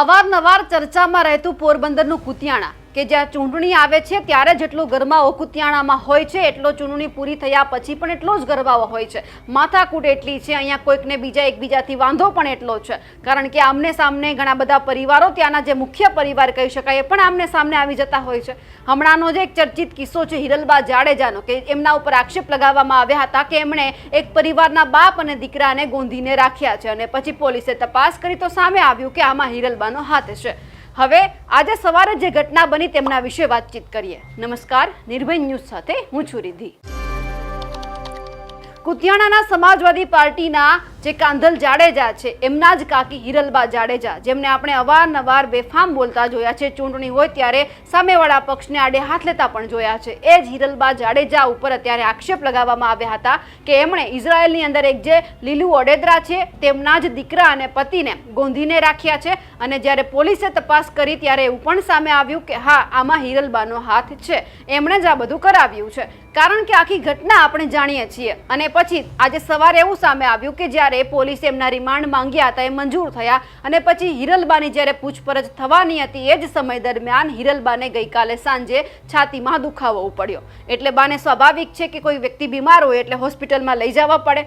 અવારનવાર ચર્ચામાં રહેતું પોરબંદરનું કુતિયાણા કે જ્યાં ચૂંટણી આવે છે ત્યારે જેટલો ગરમાવો કુતિયાણામાં હોય છે એટલો ચૂંટણી પૂરી થયા પછી પણ એટલો જ ગરમાવો હોય છે। માથાકૂટ એટલી છે, અહીંયા કોઈકને બીજા એકબીજાથી વાંધો પણ એટલો છે, કારણ કે આમને સામને ઘણા બધા પરિવારો, ત્યાંના જે મુખ્ય પરિવાર કહી શકાય, પણ આમને સામને આવી જતા હોય છે। હમણાંનો જે એક ચર્ચિત કિસ્સો છે હિરલબા જાડેજાનો, કે એમના ઉપર આક્ષેપ લગાવવામાં આવ્યા હતા કે એમણે એક પરિવારના બાપ અને દીકરાને ગોંધીને રાખ્યા છે, અને પછી પોલીસે તપાસ કરી તો સામે આવ્યું કે આમાં હિરલબાનો હાથ છે। હવે આજે સવારે જે ઘટના બની તેમના વિશે વાતચીત કરીએ। નમસ્કાર, નિર્ભય ન્યૂઝ સાથે હું છું રિદ્ધિ। કુતિયાણાના સમાજવાદી પાર્ટીના જે કાંધલ જાડેજા છે એમના જ કાકી હિરલબા જાડેજા, જેમને આપણે અવારનવાર બેફામ બોલતા જોયા છે, ચૂંટણી હોય ત્યારે સામેવાળા પક્ષને આડે હાથ લેતા પણ જોયા છે। એ જ હિરલબા જાડેજા ઉપર અત્યારે આક્ષેપ લગાવવામાં આવ્યા હતા કે એમણે ઇઝરાયલની અંદર એક જે લીલુ ઓડેદરા છે તેમના જ દીકરા અને પતિને ગોંધીને રાખ્યા છે, અને જ્યારે પોલીસે તપાસ કરી ત્યારે એવું પણ સામે આવ્યું કે હા, આમાં હિરલબાનો હાથ છે, એમણે જ આ બધું કરાવ્યું છે। કારણ કે આખી ઘટના આપણે જાણીએ છીએ, અને પછી આજે સવારે એવું સામે આવ્યું કે જ્યારે પોલીસે એમના રિમાન્ડ માંગ્યા હતા એ મંજૂર થયા, અને પછી હિરલબાની જ્યારે પૂછપરછ થવાની હતી એ જ સમય દરમિયાન હિરલબાને ગઈકાલે સાંજે છાતીમાં દુખાવો ઉપડ્યો। એટલે બાને સ્વાભાવિક છે કે કોઈ વ્યક્તિ બીમાર હોય એટલે હોસ્પિટલમાં લઈ જવા પડે,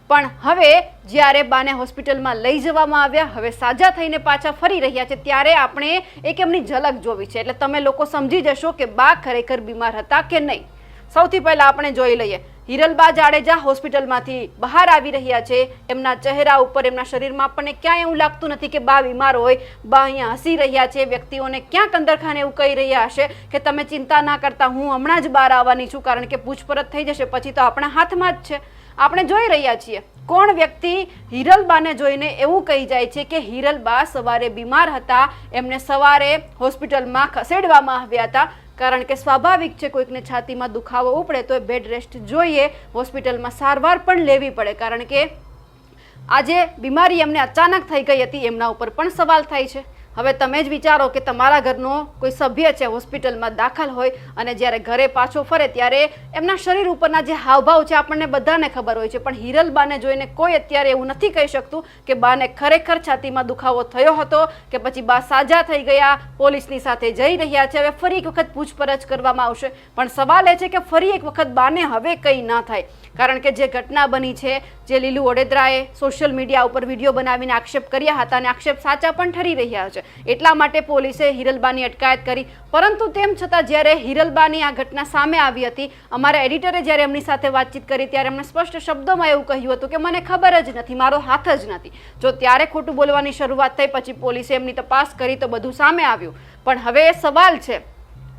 પણ હવે જ્યારે બાને હોસ્પિટલમાં લઈ જવામાં આવ્યા, હવે સાજા થઈને પાછા ફરી રહ્યા છે, ત્યારે આપણે એક એમની ઝલક જોવી છે, એટલે તમે લોકો સમજી જશો કે બા ખરેખર બીમાર હતા કે નહીં। સૌથી પહેલા આપણે જોઈ લઈએ, હિરલબા જાડેજા હોસ્પિટલમાંથી બહાર આવી રહ્યા છે। એમના ચહેરા ઉપર, એમના શરીરમાં આપણને ક્યાંય એવું લાગતું નથી કે બા બીમાર હોય। બા અહીંયા હસી રહ્યા છે, વ્યક્તિઓને ક્યાંક અંદરખાને એવું કહી રહ્યા હશે કે તમે ચિંતા ના કરતા, હું હમણાં જ બહાર આવવાની છું, કારણ કે પૂછપરછ થઈ જશે પછી તો આપણા હાથમાં જ છે। આપણે જોઈ રહ્યા છીએ કોણ વ્યક્તિ હિરલબાને જોઈને એવું કહી જાય છે કે હિરલબા સવારે બીમાર હતા, એમને સવારે હોસ્પિટલમાં ખસેડવામાં આવ્યા હતા, કારણ કે સ્વાભાવિક છે કોઈકને છાતીમાં દુખાવો ઉપડે તો બેડ રેસ્ટ જોઈએ, હોસ્પિટલમાં સારવાર પણ લેવી પડે, કારણ કે આજે બીમારી એમને અચાનક થઈ ગઈ હતી, એમના ઉપર પણ સવાલ થાય છે। હવે તમે જ વિચારો કે તમારા ઘરનો કોઈ સભ્ય છે હોસ્પિટલમાં દાખલ હોય, અને જ્યારે ઘરે પાછો ફરે ત્યારે એમના શરીર ઉપરના જે હાવભાવ છે આપણને બધાને ખબર હોય છે, પણ હિરલબાને જોઈને કોઈ અત્યારે એવું નથી કહી શકતું કે બાને ખરેખર છાતીમાં દુખાવો થયો હતો કે પછી બા સાજા થઈ ગયા, પોલીસની સાથે જઈ રહ્યા છે, હવે ફરી એક વખત પૂછપરછ કરવામાં આવશે। પણ સવાલ એ છે કે ફરી એક વખત બાને હવે કંઈ ના થાય, કારણ કે જે ઘટના બની છે, જે લીલુ ઓડેદરાએ સોશિયલ મીડિયા ઉપર વિડીયો બનાવીને આક્ષેપ કર્યા હતા, અને આક્ષેપ સાચા પણ ઠરી રહ્યા છે, એટલા માટે પોલીસે હિરલબાની અટકાયત કરી। પરંતુ તેમ છતાં જ્યારે હિરલબાની આ ઘટના સામે આવી હતી, અમારા એડિટરે જ્યારે એમની સાથે વાતચીત કરી ત્યારે એમણે સ્પષ્ટ શબ્દોમાં એવું કહ્યું હતું કે મને ખબર જ નથી, મારો હાથ જ નથી। જો ત્યારે ખોટું બોલવાની શરૂઆત થઈ, પછી પોલીસે એમની તપાસ કરી તો બધું સામે આવ્યું। પણ હવે એ સવાલ છે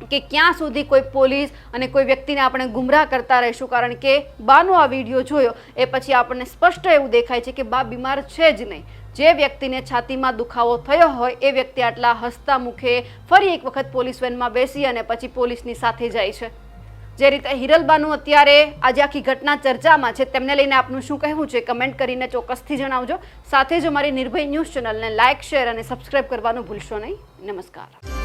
કે ક્યાં સુધી કોઈ પોલીસ અને કોઈ વ્યક્તિને આપણે ગુમરાહ કરતા રહીશું, કારણ કે બાનો આ વિડીયો જોયો એ પછી આપણને સ્પષ્ટ એવું દેખાય છે કે બા બીમાર છે જ નહીં। જે વ્યક્તિને છાતીમાં દુખાવો થયો હોય એ વ્યક્તિ આટલા હસતા મુખે ફરી એક વખત પોલીસ વેનમાં બેસી અને પછી પોલીસની સાથે જાય છે। જે રીતે હિરલબાનું અત્યારે આજે આખી ઘટના ચર્ચામાં છે, તેમને લઈને આપનું શું કહેવું છે કમેન્ટ કરીને ચોક્કસથી જણાવજો। સાથે જ અમારી નિર્ભય ન્યૂઝ ચેનલને લાઇક, શેર અને સબસ્ક્રાઇબ કરવાનું ભૂલશો નહીં। નમસ્કાર।